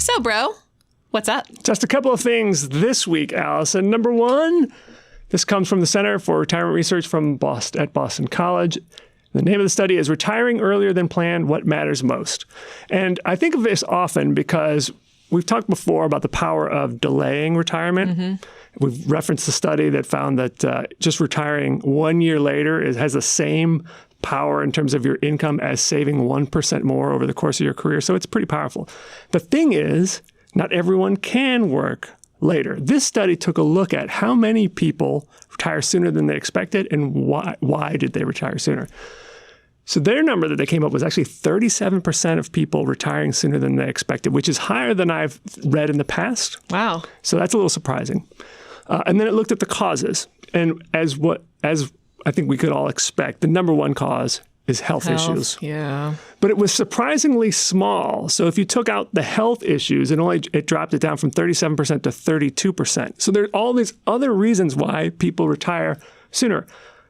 So, bro, what's up? Just a couple of things this week, Allison. Number one, this comes from the Center for Retirement Research at Boston College. The name of the study is Retiring Earlier Than Planned, What Matters Most. And I think of this often because we've talked before about the power of delaying retirement. Mm-hmm. We've referenced the study that found that just retiring 1 year later has the same power in terms of your income as saving 1% more over the course of your career. So it's pretty powerful. The thing is, not everyone can work later. This study took a look at how many people retire sooner than they expected and why did they retire sooner. So their number that they came up was actually 37% of people retiring sooner than they expected, which is higher than I've read in the past. Wow. So that's a little surprising. And then it looked at the causes. And as I think we could all expect, the number one cause is health issues. Yeah. But it was surprisingly small. So if you took out the health issues, it dropped it down from 37% to 32%. So there are all these other reasons why people retire sooner.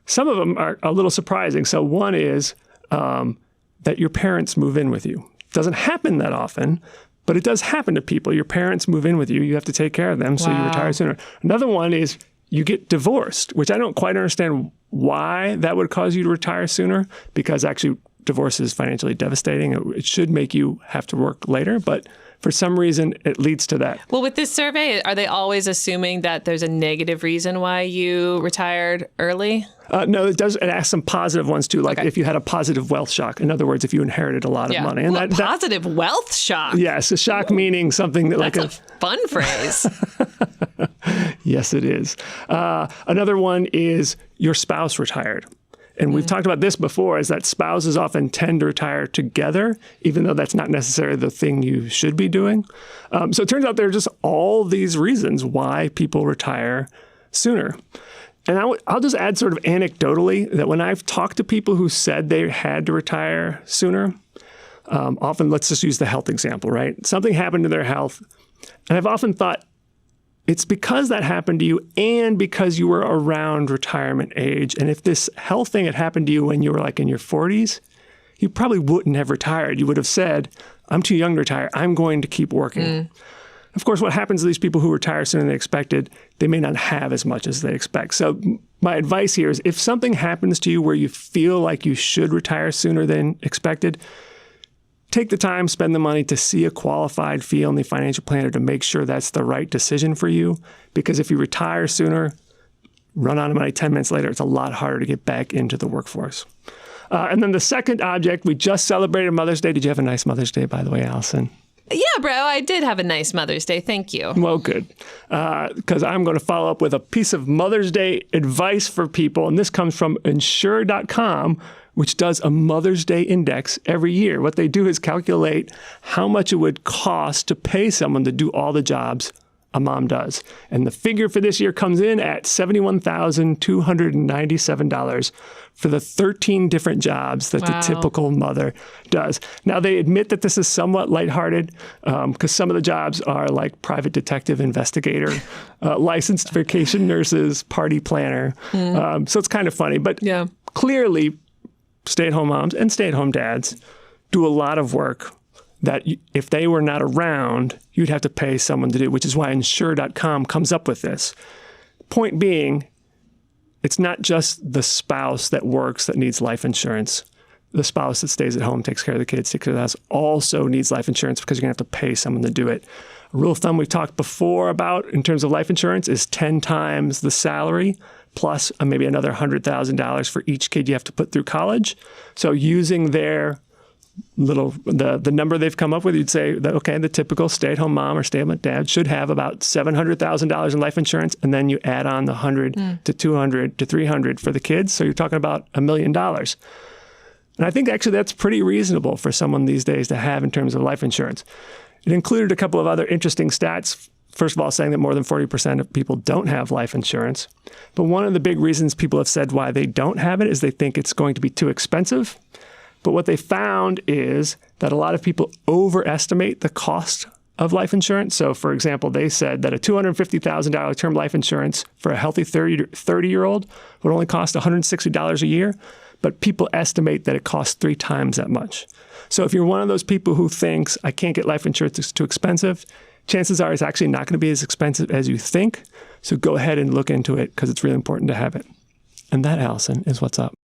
Some of them are a little surprising. So one is that your parents move in with you. It doesn't happen that often, but it does happen to people. Your parents move in with you. You have to take care of them, so you retire sooner. Another one is you get divorced, which I don't quite understand why that would cause you to retire sooner, because actually divorce is financially devastating. It should make you have to work later, but for some reason, it leads to that. Well, with this survey, are they always assuming that there's a negative reason why you retired early? No, it asks some positive ones too, like if you had a positive wealth shock. In other words, if you inherited a lot of money. And positive wealth shock? Yes, a shock meaning something that That's a fun phrase. Yes, it is. Another one is your spouse retired. And we've talked about this before, is that spouses often tend to retire together, even though that's not necessarily the thing you should be doing. So it turns out there are just all these reasons why people retire sooner. And I'll just add sort of anecdotally that when I've talked to people who said they had to retire sooner, often let's just use the health example, right? Something happened to their health. And I've often thought, it's because that happened to you and because you were around retirement age. And if this health thing had happened to you when you were like in your 40s, you probably wouldn't have retired. You would have said, I'm too young to retire. I'm going to keep working. Of course, what happens to these people who retire sooner than they expected, they may not have as much as they expect. So my advice here is if something happens to you where you feel like you should retire sooner than expected, take the time, spend the money to see a qualified fee-only financial planner to make sure that's the right decision for you. Because if you retire sooner, run out of money 10 minutes later, it's a lot harder to get back into the workforce. And then the second object, we just celebrated Mother's Day. Did you have a nice Mother's Day, by the way, Allison? Yeah, bro, I did have a nice Mother's Day. Thank you. Well, good. Because I'm going to follow up with a piece of Mother's Day advice for people. And this comes from insure.com, which does a Mother's Day index every year. What they do is calculate how much it would cost to pay someone to do all the jobs a mom does. And the figure for this year comes in at $71,297 for the 13 different jobs that the typical mother does. Now, they admit that this is somewhat lighthearted because some of the jobs are like private detective investigator, licensed vacation nurses, party planner. So it's kind of funny. But clearly, stay-at-home moms and stay-at-home dads do a lot of work that if they were not around, you'd have to pay someone to do, which is why insure.com comes up with this. Point being, it's not just the spouse that works that needs life insurance. The spouse that stays at home, takes care of the kids, takes care of the house, also needs life insurance because you're going to have to pay someone to do it. A rule of thumb we've talked before about in terms of life insurance is 10 times the salary plus maybe another $100,000 for each kid you have to put through college. So using their the number they've come up with, you'd say that, okay, the typical stay-at-home mom or stay-at-home dad should have about $700,000 in life insurance, and then you add on the 100 to 200 to 300 for the kids. So you're talking about $1 million. And I think actually that's pretty reasonable for someone these days to have in terms of life insurance. It included a couple of other interesting stats. First of all, saying that more than 40% of people don't have life insurance. But one of the big reasons people have said why they don't have it is they think it's going to be too expensive. But what they found is that a lot of people overestimate the cost of life insurance. So, for example, they said that a $250,000 term life insurance for a healthy 30-year-old would only cost $160 a year. but people estimate that it costs 3 times that much. So if you're one of those people who thinks, I can't get life insurance, it's too expensive, chances are it's actually not going to be as expensive as you think. So go ahead and look into it because it's really important to have it. And that, Alison, is what's up.